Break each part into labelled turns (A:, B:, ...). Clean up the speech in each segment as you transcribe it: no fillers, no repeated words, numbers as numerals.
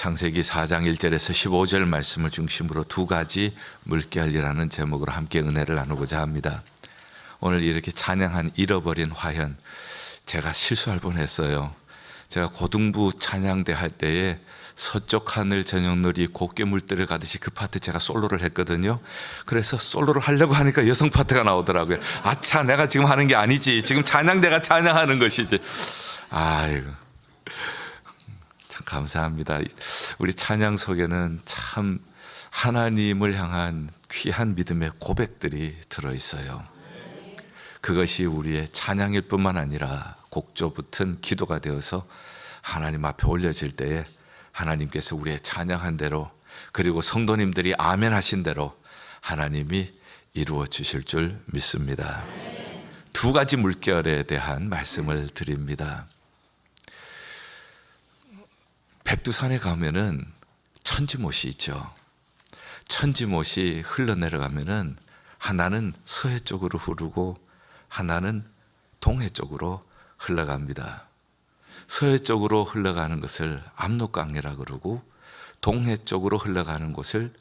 A: 창세기 4장 1절에서 15절 말씀을 중심으로 두 가지 물결이라는 제목으로 함께 은혜를 나누고자 합니다. 오늘 이렇게 찬양한 잃어버린 화현, 제가 실수할 뻔했어요. 제가 고등부 찬양대 할 때에 서쪽 하늘 저녁놀이 곱게 물들어 가듯이 그 파트 제가 솔로를 했거든요. 그래서 솔로를 하려고 하니까 여성 파트가 나오더라고요. 아차, 내가 지금 하는 게 아니지, 지금 찬양대가 찬양하는 것이지. 아이고, 참 감사합니다. 우리 찬양 속에는 참 하나님을 향한 귀한 믿음의 고백들이 들어있어요. 그것이 우리의 찬양일 뿐만 아니라 곡조 붙은 기도가 되어서 하나님 앞에 올려질 때에 하나님께서 우리의 찬양한 대로, 그리고 성도님들이 아멘 하신 대로 하나님이 이루어 주실 줄 믿습니다. 두 가지 물결에 대한 말씀을 드립니다. 백두산에 가면은 천지못이 있죠. 천지못이 흘러내려가면은 하나는 서해 쪽으로 흐르고 하나는 동해 쪽으로 흘러갑니다. 서해 쪽으로 흘러가는 것을 압록강이라고 그러고 동해 쪽으로 흘러가는 곳을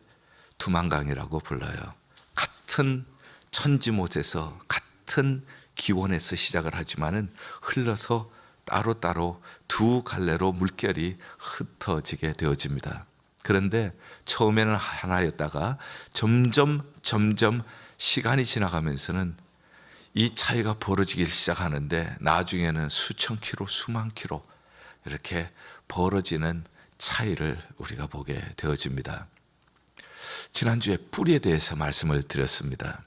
A: 두만강이라고 불러요. 같은 천지못에서 같은 기원에서 시작을 하지만은 흘러서 따로따로 두 갈래로 물결이 흩어지게 되어집니다. 그런데 처음에는 하나였다가 점점 시간이 지나가면서는 이 차이가 벌어지기 시작하는데 나중에는 수천 킬로, 수만 킬로 이렇게 벌어지는 차이를 우리가 보게 되어집니다. 지난주에 뿌리에 대해서 말씀을 드렸습니다.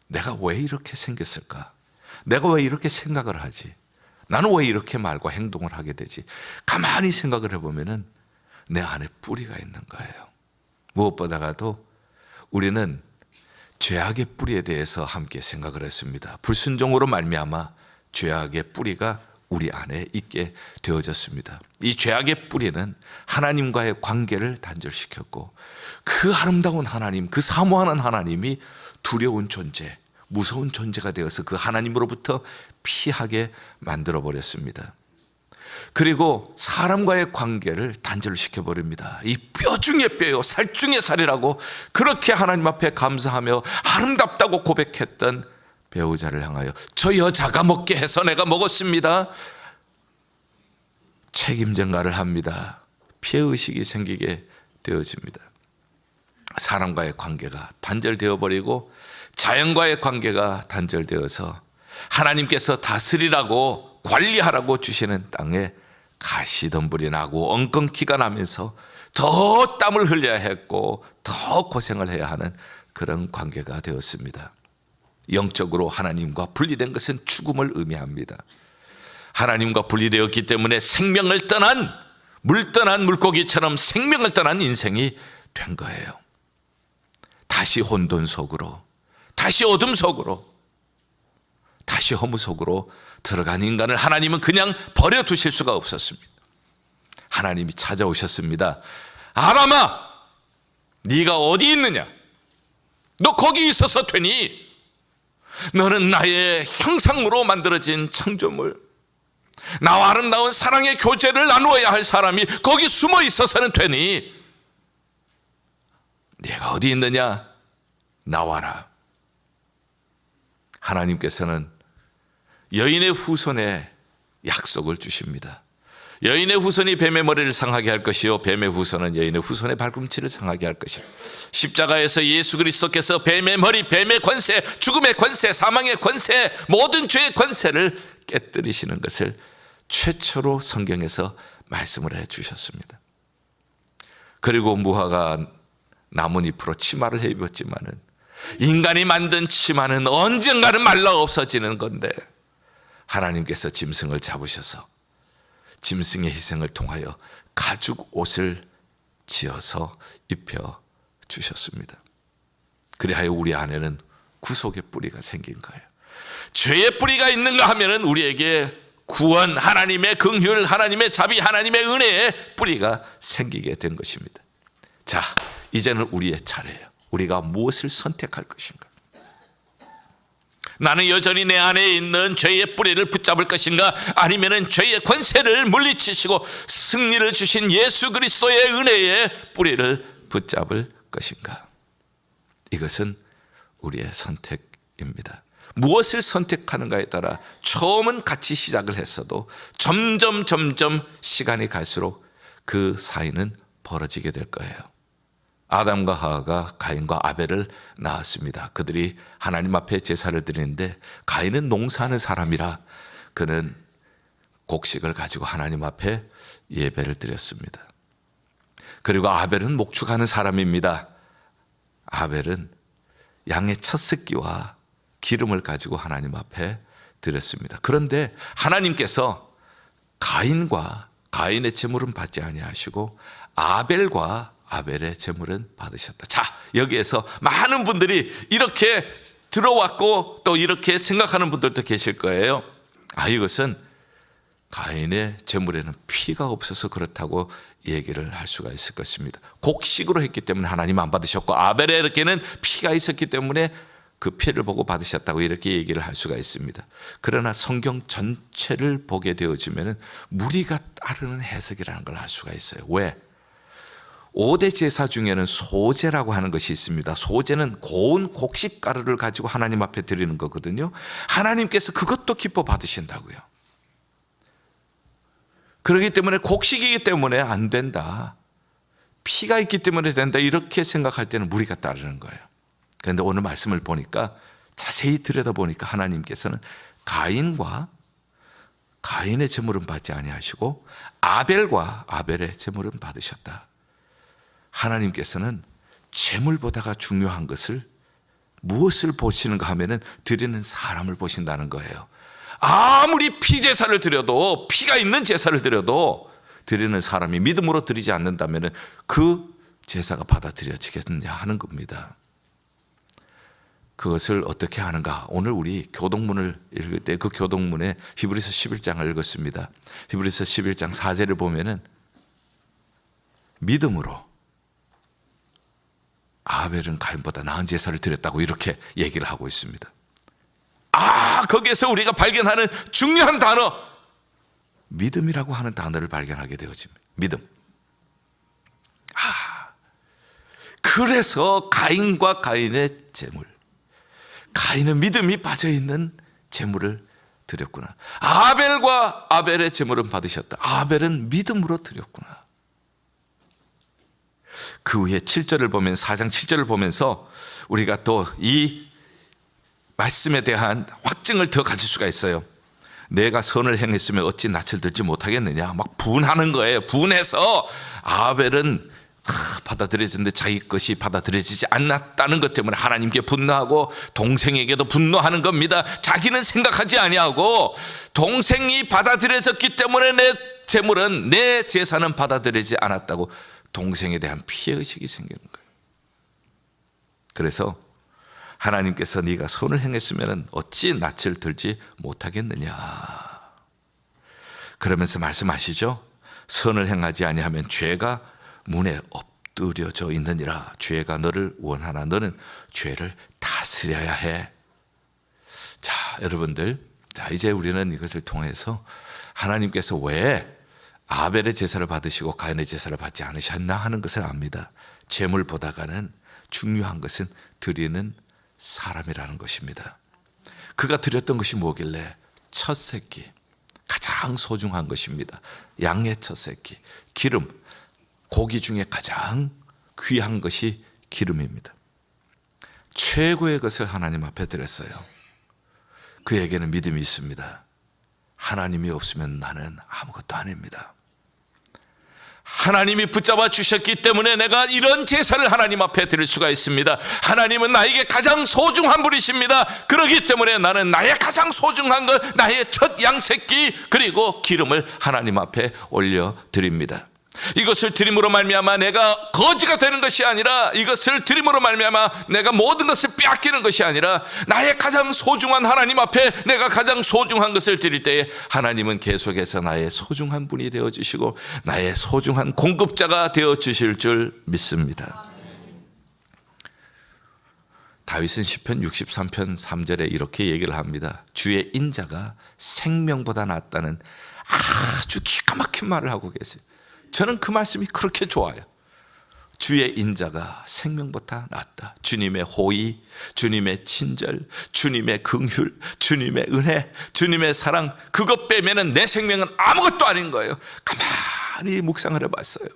A: 내가 왜 이렇게 생겼을까? 내가 왜 이렇게 생각을 하지? 나는 왜 이렇게 말과 행동을 하게 되지? 가만히 생각을 해보면은 내 안에 뿌리가 있는 거예요. 무엇보다도 우리는 죄악의 뿌리에 대해서 함께 생각을 했습니다. 불순종으로 말미암아 죄악의 뿌리가 우리 안에 있게 되어졌습니다. 이 죄악의 뿌리는 하나님과의 관계를 단절시켰고, 그 아름다운 하나님, 그 사모하는 하나님이 두려운 존재, 무서운 존재가 되어서 그 하나님으로부터 피하게 만들어버렸습니다. 그리고 사람과의 관계를 단절시켜버립니다. 이 뼈 중에 뼈요, 살 중에 살이라고 그렇게 하나님 앞에 감사하며 아름답다고 고백했던 배우자를 향하여 저 여자가 먹게 해서 내가 먹었습니다. 책임 전가를 합니다. 피해의식이 생기게 되어집니다. 사람과의 관계가 단절되어 버리고 자연과의 관계가 단절되어서 하나님께서 다스리라고 관리하라고 주시는 땅에 가시덤불이 나고 엉겅퀴가 나면서 더 땀을 흘려야 했고 더 고생을 해야 하는 그런 관계가 되었습니다. 영적으로 하나님과 분리된 것은 죽음을 의미합니다. 하나님과 분리되었기 때문에 생명을 떠난, 물 떠난 물고기처럼 생명을 떠난 인생이 된 거예요. 다시 혼돈 속으로, 다시 어둠 속으로, 다시 허무 속으로 들어간 인간을 하나님은 그냥 버려두실 수가 없었습니다. 하나님이 찾아오셨습니다. 아람아, 네가 어디 있느냐? 너 거기 있어서 되니? 너는 나의 형상으로 만들어진 창조물, 나와 아름다운 사랑의 교제를 나누어야 할 사람이 거기 숨어 있어서는 되니? 네가 어디 있느냐? 나와라. 하나님께서는 여인의 후손에 약속을 주십니다. 여인의 후손이 뱀의 머리를 상하게 할 것이요 뱀의 후손은 여인의 후손의 발꿈치를 상하게 할 것이라. 십자가에서 예수 그리스도께서 뱀의 머리, 뱀의 권세, 죽음의 권세, 사망의 권세, 모든 죄의 권세를 깨뜨리시는 것을 최초로 성경에서 말씀을 해 주셨습니다. 그리고 무화과 나뭇잎으로 치마를 해 입었지만은 인간이 만든 치마는 언젠가는 말라 없어지는 건데 하나님께서 짐승을 잡으셔서 짐승의 희생을 통하여 가죽 옷을 지어서 입혀 주셨습니다. 그리하여 우리 안에는 구속의 뿌리가 생긴 거예요. 죄의 뿌리가 있는가 하면은 우리에게 구원, 하나님의 긍휼, 하나님의 자비, 하나님의 은혜의 뿌리가 생기게 된 것입니다. 자, 이제는 우리의 차례예요. 우리가 무엇을 선택할 것인가? 나는 여전히 내 안에 있는 죄의 뿌리를 붙잡을 것인가, 아니면은 죄의 권세를 물리치시고 승리를 주신 예수 그리스도의 은혜의 뿌리를 붙잡을 것인가. 이것은 우리의 선택입니다. 무엇을 선택하는가에 따라 처음은 같이 시작을 했어도 점점 시간이 갈수록 그 사이는 벌어지게 될 거예요. 아담과 하와가 가인과 아벨을 낳았습니다. 그들이 하나님 앞에 제사를 드리는데 가인은 농사하는 사람이라 그는 곡식을 가지고 하나님 앞에 예배를 드렸습니다. 그리고 아벨은 목축하는 사람입니다. 아벨은 양의 첫 새끼와 기름을 가지고 하나님 앞에 드렸습니다. 그런데 하나님께서 가인과 가인의 제물은 받지 아니하시고 아벨과 아벨의 제물은 받으셨다. 자, 여기에서 많은 분들이 이렇게 들어왔고 또 이렇게 생각하는 분들도 계실 거예요. 이것은 가인의 제물에는 피가 없어서 그렇다고 얘기를 할 수가 있을 것입니다. 곡식으로 했기 때문에 하나님 안 받으셨고 아벨에게는 피가 있었기 때문에 그 피를 보고 받으셨다고 이렇게 얘기를 할 수가 있습니다. 그러나 성경 전체를 보게 되어지면 무리가 따르는 해석이라는 걸 알 수가 있어요. 왜? 5대 제사 중에는 소제라고 하는 것이 있습니다. 소제는 고운 곡식가루를 가지고 하나님 앞에 드리는 거거든요. 하나님께서 그것도 기뻐 받으신다고요. 그렇기 때문에 곡식이기 때문에 안 된다, 피가 있기 때문에 된다, 이렇게 생각할 때는 무리가 따르는 거예요. 그런데 오늘 말씀을 보니까 자세히 들여다보니까 하나님께서는 가인과 가인의 제물은 받지 아니하시고 아벨과 아벨의 제물은 받으셨다. 하나님께서는 제물보다가 중요한 것을 무엇을 보시는가 하면은 드리는 사람을 보신다는 거예요. 아무리 피제사를 드려도, 피가 있는 제사를 드려도 드리는 사람이 믿음으로 드리지 않는다면은 그 제사가 받아들여지겠느냐 하는 겁니다. 그것을 어떻게 하는가? 오늘 우리 교동문을 읽을 때 그 교동문에 히브리서 11장을 읽었습니다. 히브리서 11장 4절을 보면은 믿음으로 아벨은 가인보다 나은 제사를 드렸다고 이렇게 얘기를 하고 있습니다. 거기에서 우리가 발견하는 중요한 단어, 믿음이라고 하는 단어를 발견하게 되어집니다. 믿음. 그래서 가인과 가인의 제물, 가인은 믿음이 빠져있는 제물을 드렸구나. 아벨과 아벨의 제물은 받으셨다. 아벨은 믿음으로 드렸구나. 그 후에 7절을 보면, 4장 7절을 보면서 우리가 또 이 말씀에 대한 확증을 더 가질 수가 있어요. 내가 선을 행했으면 어찌 낯을 들지 못하겠느냐, 막 분하는 거예요. 분해서 아벨은 받아들여졌는데 자기 것이 받아들여지지 않았다는 것 때문에 하나님께 분노하고 동생에게도 분노하는 겁니다. 자기는 생각하지 아니하고 동생이 받아들여졌기 때문에 내 제물은, 내 제사는 받아들여지지 않았다고 동생에 대한 피해의식이 생기는 거예요. 그래서 하나님께서 네가 선을 행했으면 어찌 낯을 들지 못하겠느냐 그러면서 말씀하시죠. 선을 행하지 아니하면 죄가 문에 엎드려져 있느니라. 죄가 너를 원하나 너는 죄를 다스려야 해. 자, 여러분들, 자, 이제 우리는 이것을 통해서 하나님께서 왜 아벨의 제사를 받으시고 가인의 제사를 받지 않으셨나 하는 것을 압니다. 제물보다가는 중요한 것은 드리는 사람이라는 것입니다. 그가 드렸던 것이 뭐길래? 첫 새끼, 가장 소중한 것입니다. 양의 첫 새끼, 기름, 고기 중에 가장 귀한 것이 기름입니다. 최고의 것을 하나님 앞에 드렸어요. 그에게는 믿음이 있습니다. 하나님이 없으면 나는 아무것도 아닙니다. 하나님이 붙잡아 주셨기 때문에 내가 이런 제사를 하나님 앞에 드릴 수가 있습니다. 하나님은 나에게 가장 소중한 분이십니다. 그렇기 때문에 나는 나의 가장 소중한 것, 나의 첫 양새끼 그리고 기름을 하나님 앞에 올려드립니다. 이것을 드림으로 말미암아 내가 거지가 되는 것이 아니라, 이것을 드림으로 말미암아 내가 모든 것을 빼앗기는 것이 아니라, 나의 가장 소중한 하나님 앞에 내가 가장 소중한 것을 드릴 때에 하나님은 계속해서 나의 소중한 분이 되어주시고 나의 소중한 공급자가 되어주실 줄 믿습니다. 다윗은 시편 63편 3절에 이렇게 얘기를 합니다. 주의 인자가 생명보다 낫다는 아주 기가 막힌 말을 하고 계세요. 저는 그 말씀이 그렇게 좋아요. 주의 인자가 생명보다 낫다. 주님의 호의, 주님의 친절, 주님의 긍휼, 주님의 은혜, 주님의 사랑, 그것 빼면은 내 생명은 아무것도 아닌 거예요. 가만히 묵상을 해봤어요.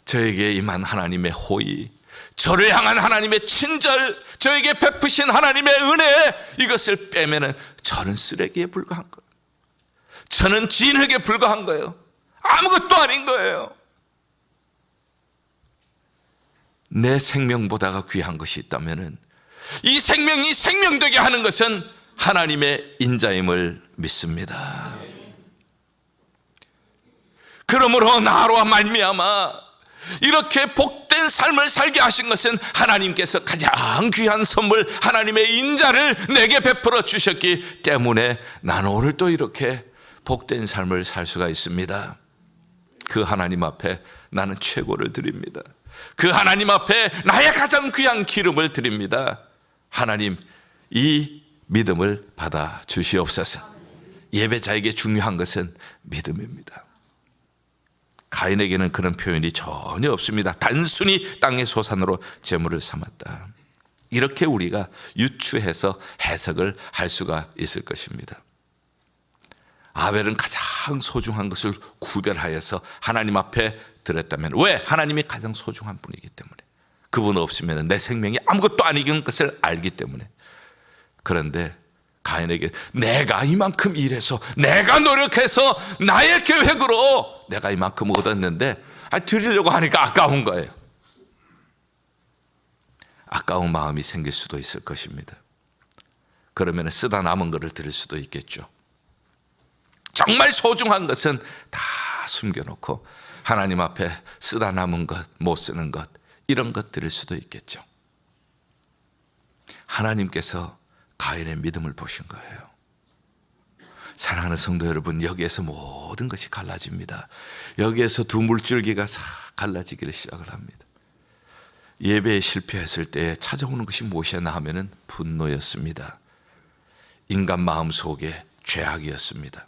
A: 저에게 임한 하나님의 호의, 저를 향한 하나님의 친절, 저에게 베푸신 하나님의 은혜, 이것을 빼면은 저는 쓰레기에 불과한 거예요. 저는 진흙에 불과한 거예요. 아무것도 아닌 거예요. 내 생명보다가 귀한 것이 있다면은 이 생명이 생명되게 하는 것은 하나님의 인자임을 믿습니다. 그러므로 나로 말미암아 이렇게 복된 삶을 살게 하신 것은 하나님께서 가장 귀한 선물, 하나님의 인자를 내게 베풀어 주셨기 때문에 나는 오늘 또 이렇게 복된 삶을 살 수가 있습니다. 그 하나님 앞에 나는 최고를 드립니다. 그 하나님 앞에 나의 가장 귀한 기름을 드립니다. 하나님, 이 믿음을 받아 주시옵소서. 예배자에게 중요한 것은 믿음입니다. 가인에게는 그런 표현이 전혀 없습니다. 단순히 땅의 소산으로 재물을 삼았다. 이렇게 우리가 유추해서 해석을 할 수가 있을 것입니다. 아벨은 가장 소중한 것을 구별하여서 하나님 앞에 드렸다면, 왜? 하나님이 가장 소중한 분이기 때문에, 그분 없으면 내 생명이 아무것도 아닌 것을 알기 때문에. 그런데 가인에게 내가 이만큼 일해서, 내가 노력해서, 나의 계획으로 내가 이만큼 얻었는데 드리려고 하니까 아까운 거예요. 아까운 마음이 생길 수도 있을 것입니다. 그러면 쓰다 남은 것을 드릴 수도 있겠죠. 정말 소중한 것은 다 숨겨놓고 하나님 앞에 쓰다 남은 것, 못 쓰는 것, 이런 것 드릴 수도 있겠죠. 하나님께서 가인의 믿음을 보신 거예요. 사랑하는 성도 여러분, 여기에서 모든 것이 갈라집니다. 여기에서 두 물줄기가 싹 갈라지기를 시작을 합니다. 예배에 실패했을 때 찾아오는 것이 무엇이었나 하면은 분노였습니다. 인간 마음 속에 죄악이었습니다.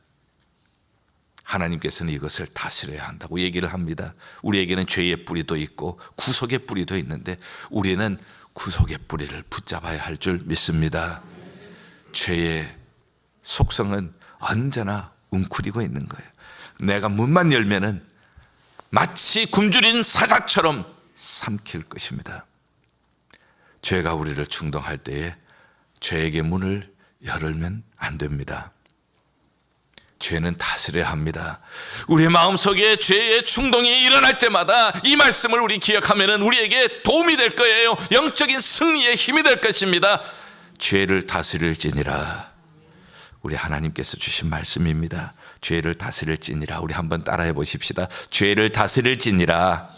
A: 하나님께서는 이것을 다스려야 한다고 얘기를 합니다. 우리에게는 죄의 뿌리도 있고 구속의 뿌리도 있는데 우리는 구속의 뿌리를 붙잡아야 할 줄 믿습니다. 죄의 속성은 언제나 웅크리고 있는 거예요. 내가 문만 열면은 마치 굶주린 사자처럼 삼킬 것입니다. 죄가 우리를 충동할 때에 죄에게 문을 열면 안 됩니다. 죄는 다스려야 합니다. 우리의 마음속에 죄의 충동이 일어날 때마다 이 말씀을 우리 기억하면 우리에게 도움이 될 거예요. 영적인 승리의 힘이 될 것입니다. 죄를 다스릴지니라. 우리 하나님께서 주신 말씀입니다. 죄를 다스릴지니라. 우리 한번 따라해 보십시다. 죄를 다스릴지니라.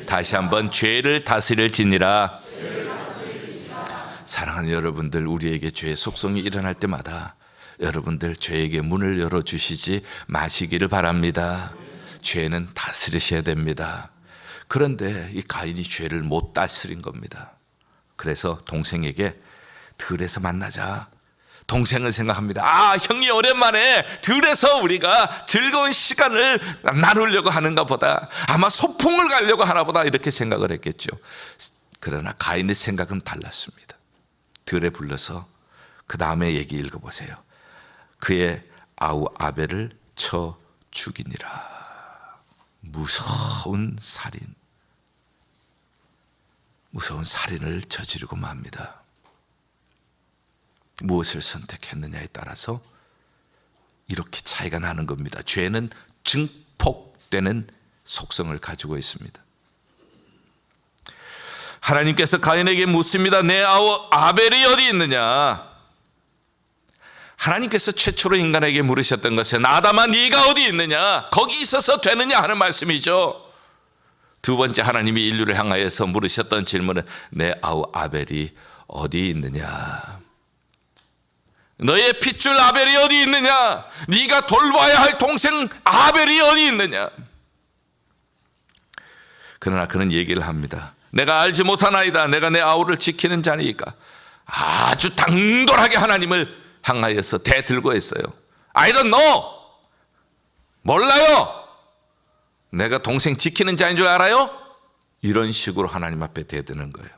A: 다시 한번, 죄를 다스릴지니라. 사랑하는 여러분들, 우리에게 죄의 속성이 일어날 때마다 여러분들 죄에게 문을 열어주시지 마시기를 바랍니다. 죄는 다스리셔야 됩니다. 그런데 이 가인이 죄를 못 다스린 겁니다. 그래서 동생에게 들에서 만나자. 동생은 생각합니다. 아, 형이 오랜만에 들에서 우리가 즐거운 시간을 나누려고 하는가 보다. 아마 소풍을 가려고 하나 보다, 이렇게 생각을 했겠죠. 그러나 가인의 생각은 달랐습니다. 들에 불러서 그 다음에 얘기 읽어보세요. 그의 아우 아벨을 쳐 죽이니라. 무서운 살인을 저지르고 맙니다. 무엇을 선택했느냐에 따라서 이렇게 차이가 나는 겁니다. 죄는 증폭되는 속성을 가지고 있습니다. 하나님께서 가인에게 묻습니다. 내 아우 아벨이 어디 있느냐? 하나님께서 최초로 인간에게 물으셨던 것은 아담아, 네가 어디 있느냐? 거기 있어서 되느냐 하는 말씀이죠. 두 번째, 하나님이 인류를 향하여서 물으셨던 질문은 내 아우 아벨이 어디 있느냐? 너의 핏줄 아벨이 어디 있느냐? 네가 돌봐야 할 동생 아벨이 어디 있느냐? 그러나 그는 얘기를 합니다. 내가 알지 못하나이다. 내가 내 아우를 지키는 자니까. 아주 당돌하게 하나님을 향하여서 대들고 했어요. I don't know. 몰라요. 내가 동생 지키는 자인 줄 알아요? 이런 식으로 하나님 앞에 대드는 거예요.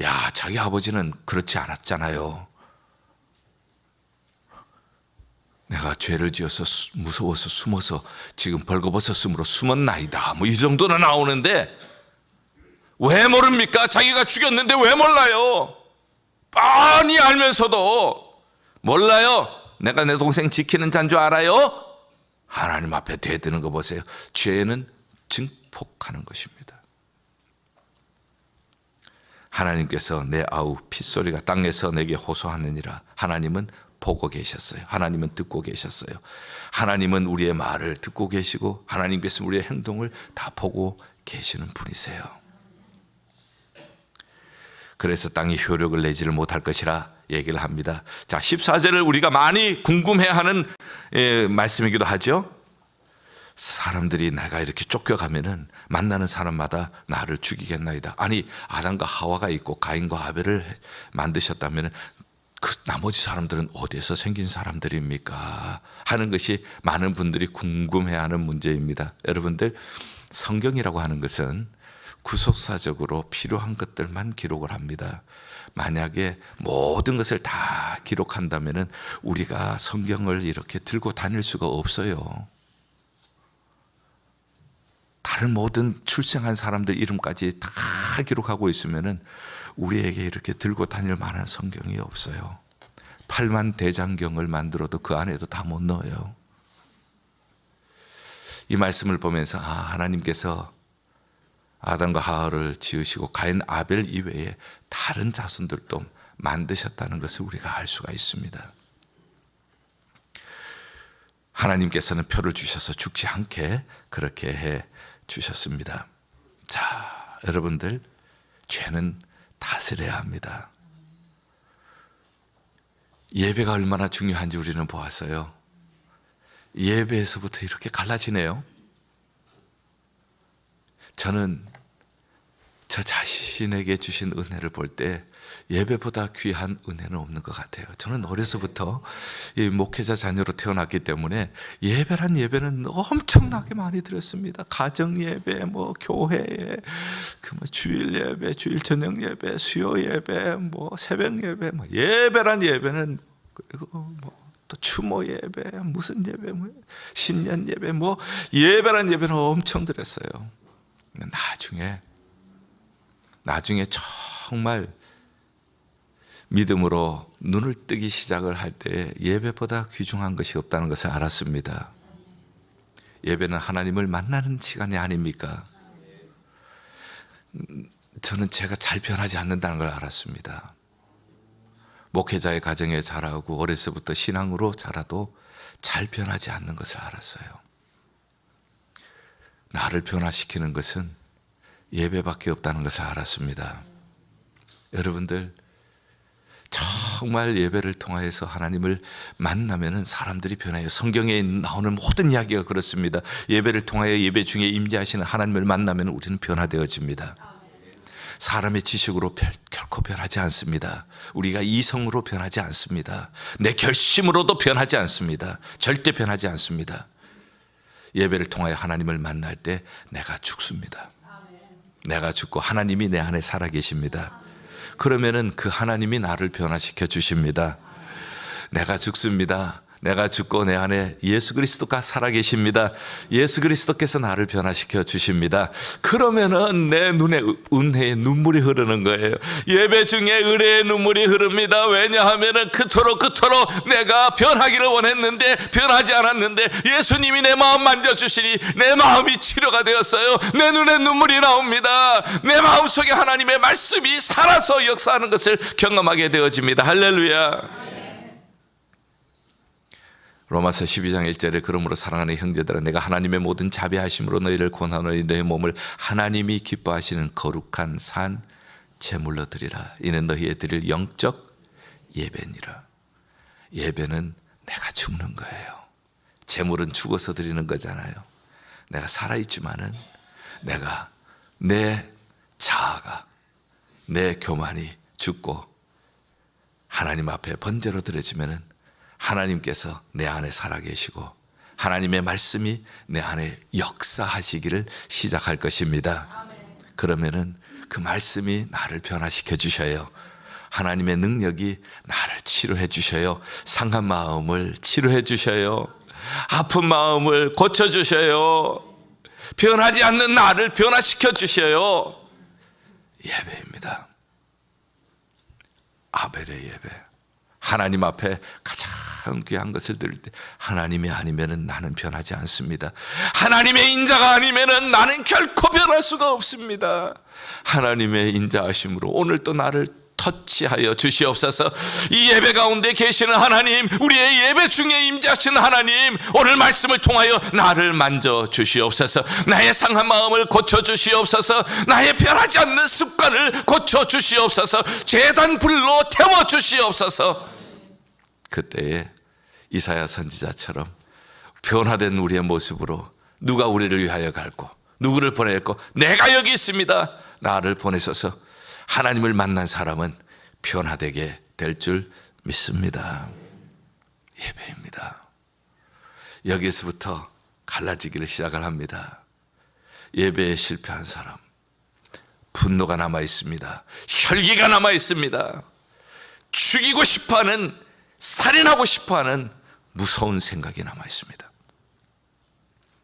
A: 야, 자기 아버지는 그렇지 않았잖아요. 내가 죄를 지어서 무서워서 숨어서 지금 벌거벗었으므로 숨었나이다. 뭐 이 정도는 나오는데 왜 모릅니까? 자기가 죽였는데 왜 몰라요? 뻔히 알면서도 몰라요. 내가 내 동생 지키는 자인 줄 알아요? 하나님 앞에 대드는 거 보세요. 죄는 증폭하는 것입니다. 하나님께서 내 아우 핏소리가 땅에서 내게 호소하느니라. 하나님은 보고 계셨어요. 하나님은 듣고 계셨어요. 하나님은 우리의 말을 듣고 계시고 하나님께서 우리의 행동을 다 보고 계시는 분이세요. 그래서 땅이 효력을 내지를 못할 것이라 얘기를 합니다. 자, 14절을 우리가 많이 궁금해하는 말씀이기도 하죠. 사람들이 내가 이렇게 쫓겨가면은 만나는 사람마다 나를 죽이겠나이다. 아니, 아담과 하와가 있고 가인과 아벨을 만드셨다면은 그 나머지 사람들은 어디에서 생긴 사람들입니까? 하는 것이 많은 분들이 궁금해하는 문제입니다. 여러분들, 성경이라고 하는 것은 구속사적으로 필요한 것들만 기록을 합니다. 만약에 모든 것을 다 기록한다면 우리가 성경을 이렇게 들고 다닐 수가 없어요. 다른 모든 출생한 사람들 이름까지 다 기록하고 있으면 우리에게 이렇게 들고 다닐 만한 성경이 없어요. 8만 대장경을 만들어도 그 안에도 다 못 넣어요. 이 말씀을 보면서 하나님께서 아담과 하와를 지으시고 가인 아벨 이외에 다른 자손들도 만드셨다는 것을 우리가 알 수가 있습니다. 하나님께서는 표를 주셔서 죽지 않게 그렇게 해 주셨습니다. 자, 여러분들, 죄는 다스려야 합니다. 예배가 얼마나 중요한지 우리는 보았어요. 예배에서부터 이렇게 갈라지네요. 저는 저 자신에게 주신 은혜를 볼 때 예배보다 귀한 은혜는 없는 것 같아요. 저는 어려서부터 이 목회자 자녀로 태어났기 때문에 예배란 예배는 엄청나게 많이 드렸습니다. 가정 예배, 뭐 교회에, 주일 예배, 주일 저녁 예배, 수요 예배, 새벽 예배, 예배란 예배는, 그리고 또 추모 예배, 무슨 예배, 신년 예배, 예배란 예배는 엄청 드렸어요. 나중에 정말 믿음으로 눈을 뜨기 시작을 할 때 예배보다 귀중한 것이 없다는 것을 알았습니다. 예배는 하나님을 만나는 시간이 아닙니까? 저는 제가 잘 변하지 않는다는 걸 알았습니다. 목회자의 가정에 자라고 어려서부터 신앙으로 자라도 잘 변하지 않는 것을 알았어요. 나를 변화시키는 것은 예배밖에 없다는 것을 알았습니다. 여러분들, 정말 예배를 통하여서 하나님을 만나면 사람들이 변해요. 성경에 나오는 모든 이야기가 그렇습니다. 예배를 통하여 예배 중에 임재하시는 하나님을 만나면 우리는 변화되어집니다. 사람의 지식으로 결코 변하지 않습니다. 우리가 이성으로 변하지 않습니다. 내 결심으로도 변하지 않습니다. 절대 변하지 않습니다. 예배를 통하여 하나님을 만날 때 내가 죽습니다. 내가 죽고 하나님이 내 안에 살아계십니다. 그러면은 그 하나님이 나를 변화시켜 주십니다. 내가 죽습니다. 내가 죽고 내 안에 예수 그리스도가 살아계십니다. 예수 그리스도께서 나를 변화시켜 주십니다. 그러면은 내 눈에 은혜의 눈물이 흐르는 거예요. 예배 중에 은혜의 눈물이 흐릅니다. 왜냐하면은 그토록 내가 변하기를 원했는데 변하지 않았는데 예수님이 내 마음 만져주시니 내 마음이 치료가 되었어요. 내 눈에 눈물이 나옵니다. 내 마음속에 하나님의 말씀이 살아서 역사하는 것을 경험하게 되어집니다. 할렐루야. 로마서 12장 1절에 그러므로 사랑하는 형제들아 내가 하나님의 모든 자비하심으로 너희를 권하노니 너희 몸을 하나님이 기뻐하시는 거룩한 산 제물로 드리라. 이는 너희의 드릴 영적 예배니라. 예배는 내가 죽는 거예요. 제물은 죽어서 드리는 거잖아요. 내가 살아있지만은 내가 내 자아가, 내 교만이 죽고 하나님 앞에 번제로 드려지면은 하나님께서 내 안에 살아계시고 하나님의 말씀이 내 안에 역사하시기를 시작할 것입니다. 그러면은 그 말씀이 나를 변화시켜 주셔요. 하나님의 능력이 나를 치료해 주셔요. 상한 마음을 치료해 주셔요. 아픈 마음을 고쳐 주셔요. 변하지 않는 나를 변화시켜 주셔요. 예배입니다. 아벨의 예배. 하나님 앞에 가장 귀한 것을 드릴 때 하나님이 아니면은 나는 변하지 않습니다. 하나님의 인자가 아니면은 나는 결코 변할 수가 없습니다. 하나님의 인자하심으로 오늘 또 나를 터치하여 주시옵소서. 이 예배 가운데 계시는 하나님, 우리의 예배 중에 임재하신 하나님, 오늘 말씀을 통하여 나를 만져 주시옵소서. 나의 상한 마음을 고쳐 주시옵소서. 나의 변하지 않는 습관을 고쳐 주시옵소서. 제단 불로 태워 주시옵소서. 그때에 이사야 선지자처럼 변화된 우리의 모습으로 누가 우리를 위하여 갈고 누구를 보낼고 내가 여기 있습니다. 나를 보내셔서 하나님을 만난 사람은 변화되게 될 줄 믿습니다. 예배입니다. 여기서부터 갈라지기를 시작을 합니다. 예배에 실패한 사람, 분노가 남아 있습니다. 혈기가 남아 있습니다. 죽이고 싶어하는, 살인하고 싶어하는 무서운 생각이 남아 있습니다.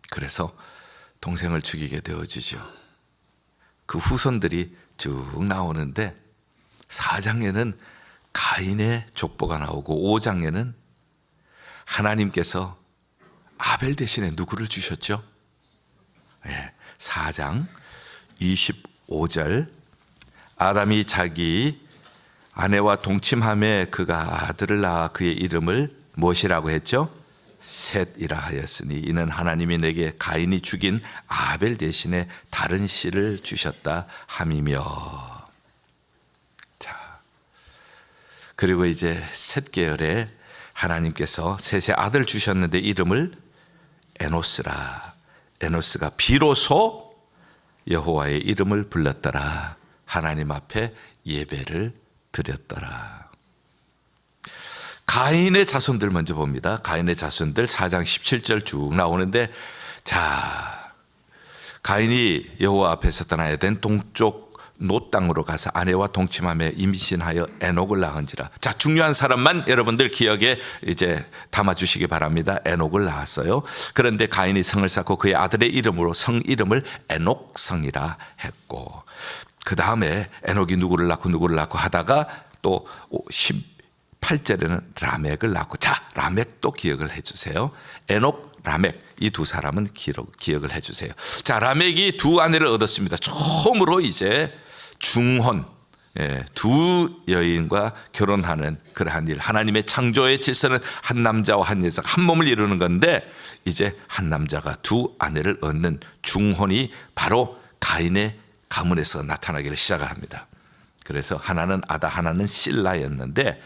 A: 그래서 동생을 죽이게 되어지죠. 그 후손들이 쭉 나오는데 4장에는 가인의 족보가 나오고 5장에는 하나님께서 아벨 대신에 누구를 주셨죠? 4장 25절 아담이 자기 아내와 동침함에 그가 아들을 낳아 그의 이름을 무엇이라고 했죠? 셋이라 하였으니 이는 하나님이 내게 가인이 죽인 아벨 대신에 다른 씨를 주셨다 함이며. 자, 그리고 이제 셋 계열에 하나님께서 셋의 아들 주셨는데 이름을 에노스라. 에노스가 비로소 여호와의 이름을 불렀더라. 하나님 앞에 예배를 드렸더라. 가인의 자손들 먼저 봅니다. 가인의 자손들 4장 17절 쭉 나오는데, 자, 가인이 여호와 앞에서 떠나야 된 동쪽 노 땅으로 가서 아내와 동침함에 임신하여 에녹을 낳은지라. 자, 중요한 사람만 여러분들 기억에 이제 담아주시기 바랍니다. 에녹을 낳았어요. 그런데 가인이 성을 쌓고 그의 아들의 이름으로 성 이름을 에녹성이라 했고, 그 다음에 에녹이 누구를 낳고 하다가 또 18절에는 라멕을 낳고, 자, 라멕도 기억을 해주세요. 에녹, 라멕 이 두 사람은 기억을 해주세요. 자, 라멕이 두 아내를 얻었습니다. 처음으로 이제 중혼, 두 여인과 결혼하는 그러한 일. 하나님의 창조의 질서는 한 남자와 한 여자 한 몸을 이루는 건데, 이제 한 남자가 두 아내를 얻는 중혼이 바로 가인의 가문에서 나타나기를 시작을 합니다. 그래서 하나는 아다, 하나는 실라였는데,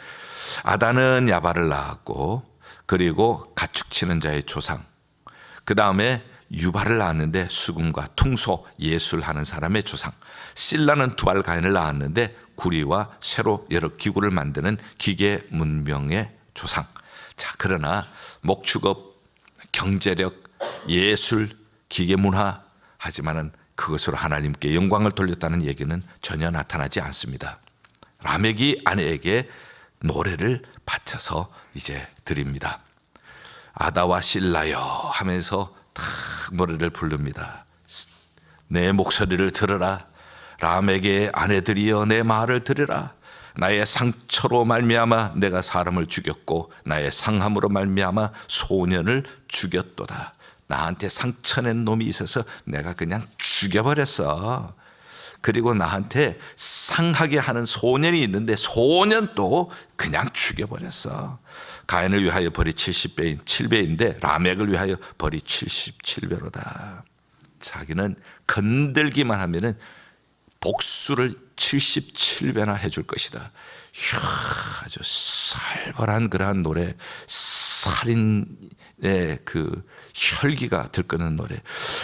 A: 아다는 야발을 낳았고, 그리고 가축치는 자의 조상, 그 다음에 유발을 낳았는데 수금과 퉁소, 예술하는 사람의 조상. 실라는 두알 가인을 낳았는데 구리와 새로 여러 기구를 만드는 기계 문명의 조상. 자, 그러나 목축업, 경제력, 예술, 기계 문화, 하지만은 그것으로 하나님께 영광을 돌렸다는 얘기는 전혀 나타나지 않습니다. 라멕이 아내에게 노래를 바쳐서 이제 드립니다. 아다와 실라여 하면서 탁 노래를 부릅니다. 내 목소리를 들으라. 라멕의 아내들이여 내 말을 들으라. 나의 상처로 말미암아 내가 사람을 죽였고 나의 상함으로 말미암아 소년을 죽였도다. 나한테 상처낸 놈이 있어서 내가 그냥 죽여버렸어. 그리고 나한테 상하게 하는 소년이 있는데 소년도 그냥 죽여버렸어. 가인을 위하여 벌이 70배인 7배인데 라멕을 위하여 벌이 77배로다. 자기는 건들기만 하면은 복수를 77배나 해줄 것이다. 이야, 아주 살벌한 그러한 노래, 살인의 그 혈기가 들끓는 노래.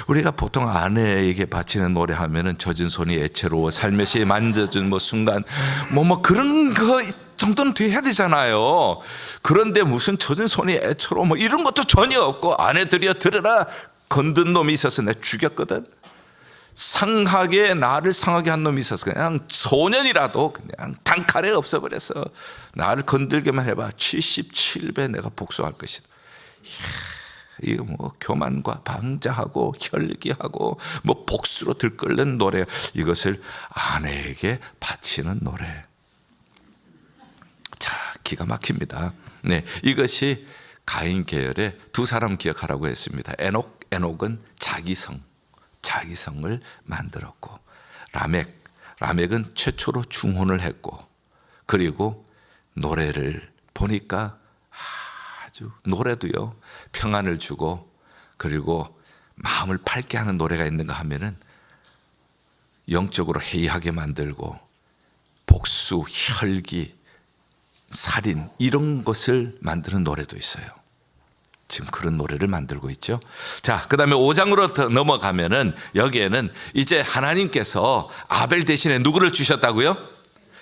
A: 우리가 보통 아내에게 바치는 노래 하면은 젖은 손이 애처로워 살며시 만져준 뭐 순간 뭐 그런 거 정도는 돼야 되잖아요. 그런데 무슨 젖은 손이 애처로워 뭐 이런 것도 전혀 없고, 아내들이여 들으라, 건든 놈이 있어서 내가 죽였거든. 상하게, 나를 상하게 한 놈이 있어서 그냥 소년이라도 그냥 단칼에 없애버려서 나를 건들게만 해봐 77배 내가 복수할 것이다. 이야, 이거 뭐 교만과 방자하고 혈기하고 뭐 복수로 들끓는 노래, 이것을 아내에게 바치는 노래. 자, 기가 막힙니다. 네, 이것이 가인 계열의 두 사람 기억하라고 했습니다. 에녹은 자기성을 만들었고, 라멕은 최초로 중혼을 했고, 그리고 노래를 보니까 아주 노래도요 평안을 주고, 그리고 마음을 밝게 하는 노래가 있는가 하면은 영적으로 해이하게 만들고 복수, 혈기, 살인 이런 것을 만드는 노래도 있어요. 지금 그런 노래를 만들고 있죠. 자, 그 다음에 5장으로 넘어가면은 여기에는 이제 하나님께서 아벨 대신에 누구를 주셨다고요?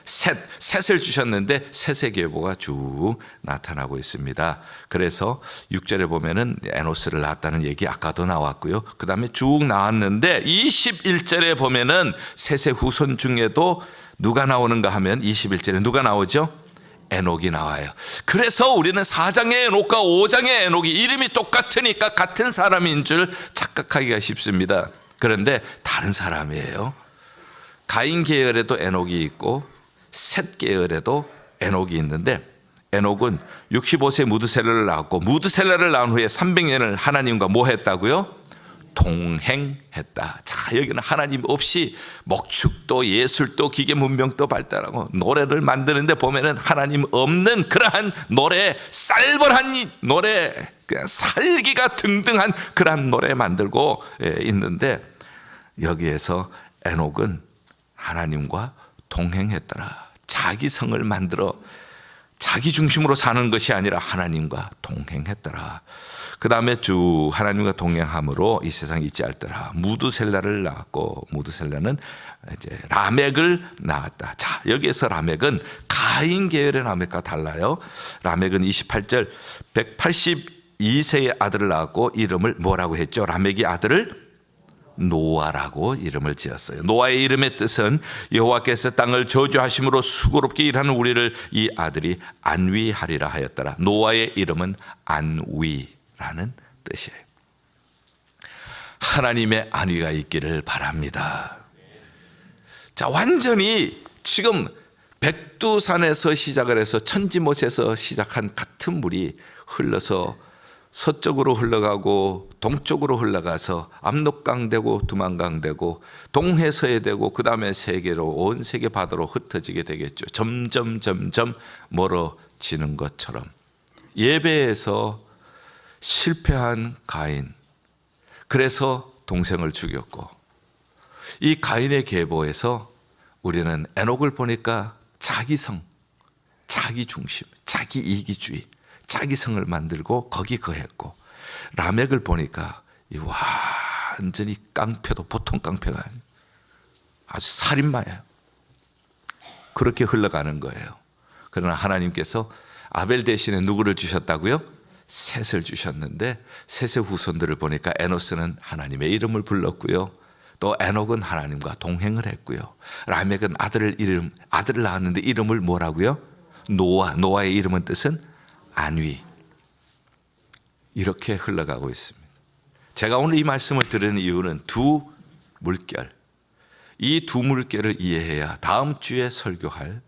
A: 셋을 주셨는데 셋의 계보가 쭉 나타나고 있습니다. 그래서 6절에 보면은 에노스를 낳았다는 얘기 아까도 나왔고요. 그 다음에 쭉 나왔는데 21절에 보면은 셋의 후손 중에도 누가 나오는가 하면 21절에 누가 나오죠? 에녹이 나와요. 그래서 우리는 4장의 에녹과 5장의 에녹이 이름이 똑같으니까 같은 사람인 줄 착각하기가 쉽습니다. 그런데 다른 사람이에요. 가인 계열에도 에녹이 있고 셋 계열에도 에녹이 있는데, 에녹은 65세 무드셀라를 낳았고, 무드셀라를 낳은 후에 300년을 하나님과 뭐 했다고요? 동행했다. 자, 여기는 하나님 없이 목축도 예술도 기계 문명도 발달하고 노래를 만드는데 보면은 하나님 없는 그러한 노래, 쌀벌한 노래, 그냥 살기가 등등한 그러한 노래 만들고 있는데, 여기에서 에녹은 하나님과 동행했더라. 자기 성을 만들어 자기 중심으로 사는 것이 아니라 하나님과 동행했더라. 그 다음에 쭉 하나님과 동행함으로 이 세상 있지 않더라. 무드셀라를 낳았고, 무드셀라는 이제 라멕을 낳았다. 자, 여기에서 라멕은 가인 계열의 라멕과 달라요. 라멕은 28절 182세의 아들을 낳았고 이름을 뭐라고 했죠? 라멕이 아들을 노아라고 이름을 지었어요. 노아의 이름의 뜻은 여호와께서 땅을 저주하심으로 수고롭게 일하는 우리를 이 아들이 안위하리라 하였더라. 노아의 이름은 안위라는 뜻이에요. 하나님의 안위가 있기를 바랍니다. 자, 완전히 지금 백두산에서 시작을 해서 천지못에서 시작한 같은 물이 흘러서 서쪽으로 흘러가고 동쪽으로 흘러가서 압록강 되고 두만강 되고 동해서해 되고 그 다음에 세계로, 온 세계 바다로 흩어지게 되겠죠. 점점 멀어지는 것처럼 예배에서 실패한 가인, 그래서 동생을 죽였고, 이 가인의 계보에서 우리는 에녹을 보니까 자기성, 자기중심, 자기이기주의, 자기성을 만들고 거기 거했고, 라멕을 보니까 이 완전히 깡패도 보통 깡패가 아니에요. 아주 살인마예요. 그렇게 흘러가는 거예요. 그러나 하나님께서 아벨 대신에 누구를 주셨다고요? 셋을 주셨는데, 셋의 후손들을 보니까 에노스는 하나님의 이름을 불렀고요, 또 에녹은 하나님과 동행을 했고요, 라멕은 아들을 낳았는데 이름을 뭐라고요? 노아의 이름은 뜻은 안위. 이렇게 흘러가고 있습니다. 제가 오늘 이 말씀을 들은 이유는 두 물결, 이 두 물결을 이해해야 다음 주에 설교할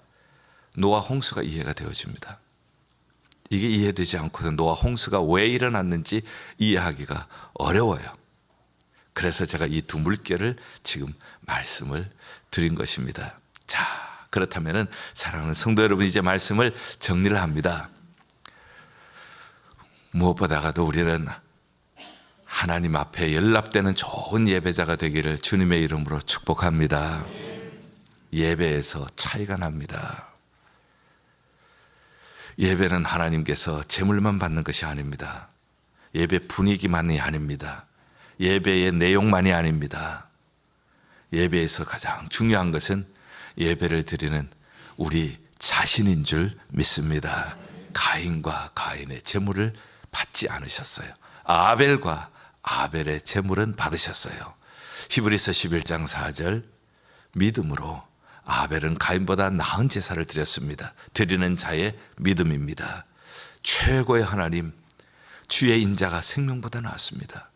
A: 노아 홍수가 이해가 되어집니다. 이게 이해되지 않고는 노아 홍수가 왜 일어났는지 이해하기가 어려워요. 그래서 제가 이 두 물결을 지금 말씀을 드린 것입니다. 자, 그렇다면 사랑하는 성도 여러분, 이제 말씀을 정리를 합니다. 무엇보다도 우리는 하나님 앞에 연락되는 좋은 예배자가 되기를 주님의 이름으로 축복합니다. 예배에서 차이가 납니다. 예배는 하나님께서 제물만 받는 것이 아닙니다. 예배 분위기만이 아닙니다. 예배의 내용만이 아닙니다. 예배에서 가장 중요한 것은 예배를 드리는 우리 자신인 줄 믿습니다. 가인과 가인의 제물을 받지 않으셨어요. 아벨과 아벨의 제물은 받으셨어요. 히브리서 11장 4절, 믿음으로 아벨은 가인보다 나은 제사를 드렸습니다. 드리는 자의 믿음입니다. 최고의 하나님, 주의 인자가 생명보다 낫습니다.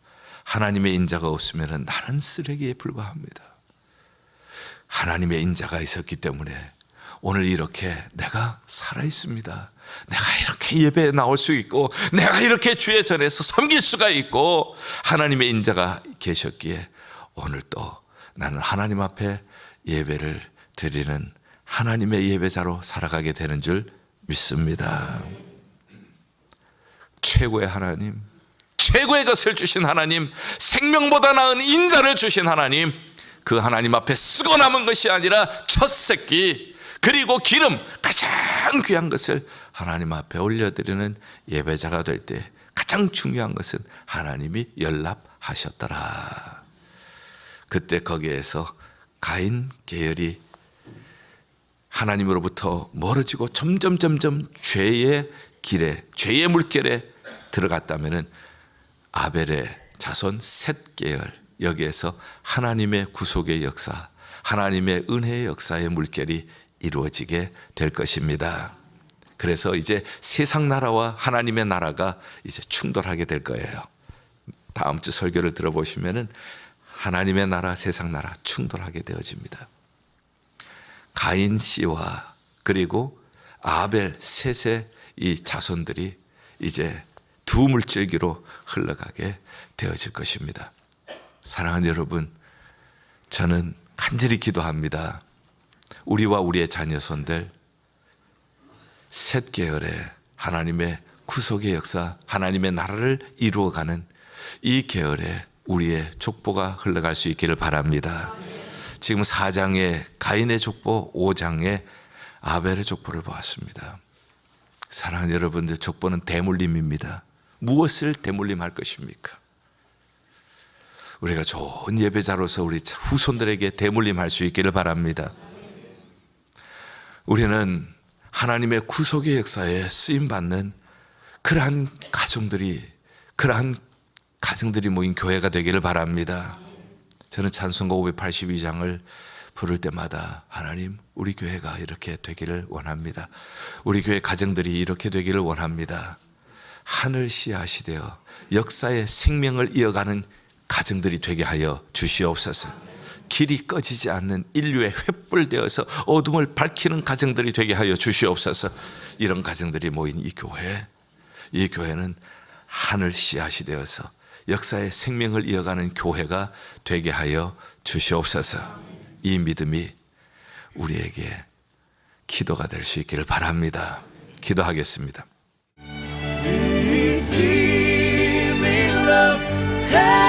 A: 하나님의 인자가 없으면 나는 쓰레기에 불과합니다. 하나님의 인자가 있었기 때문에 오늘 이렇게 내가 살아있습니다. 내가 이렇게 예배에 나올 수 있고, 내가 이렇게 주의 전에서 섬길 수가 있고, 하나님의 인자가 계셨기에 오늘 또 나는 하나님 앞에 예배를 드리는 하나님의 예배자로 살아가게 되는 줄 믿습니다. 최고의 하나님, 최고의 것을 주신 하나님, 생명보다 나은 인자를 주신 하나님, 그 하나님 앞에 쓰고 남은 것이 아니라 첫 새끼 그리고 기름, 가장 귀한 것을 하나님 앞에 올려드리는 예배자가 될 때 가장 중요한 것은 하나님이 연락하셨더라. 그때 거기에서 가인 계열이 하나님으로부터 멀어지고 점점 죄의 길에, 죄의 물결에 들어갔다면 아벨의 자손 셋 계열, 여기에서 하나님의 구속의 역사, 하나님의 은혜의 역사의 물결이 이루어지게 될 것입니다. 그래서 이제 세상 나라와 하나님의 나라가 이제 충돌하게 될 거예요. 다음 주 설교를 들어보시면은 하나님의 나라, 세상 나라 충돌하게 되어집니다. 가인 씨와 그리고 아벨 셋의 이 자손들이 이제 두 물줄기로 흘러가게 되어질 것입니다. 사랑하는 여러분, 저는 간절히 기도합니다. 우리와 우리의 자녀손들 셋 계열의 하나님의 구속의 역사, 하나님의 나라를 이루어가는 이 계열에 우리의 족보가 흘러갈 수 있기를 바랍니다. 지금 4장의 가인의 족보, 5장의 아벨의 족보를 보았습니다. 사랑하는 여러분들, 족보는 대물림입니다. 무엇을 대물림할 것입니까? 우리가 좋은 예배자로서 우리 후손들에게 대물림할 수 있기를 바랍니다. 우리는 하나님의 구속의 역사에 쓰임받는 그러한 가정들이 모인 교회가 되기를 바랍니다. 저는 찬송가 582장을 부를 때마다 하나님, 우리 교회가 이렇게 되기를 원합니다. 우리 교회 가정들이 이렇게 되기를 원합니다. 하늘 씨앗이 되어 역사의 생명을 이어가는 가정들이 되게 하여 주시옵소서. 길이 꺼지지 않는 인류의 횃불 되어서 어둠을 밝히는 가정들이 되게 하여 주시옵소서. 이런 가정들이 모인 이 교회는 하늘 씨앗이 되어서 역사의 생명을 이어가는 교회가 되게 하여 주시옵소서. 이 믿음이 우리에게 기도가 될 수 있기를 바랍니다. 기도하겠습니다.
B: Redeeming love.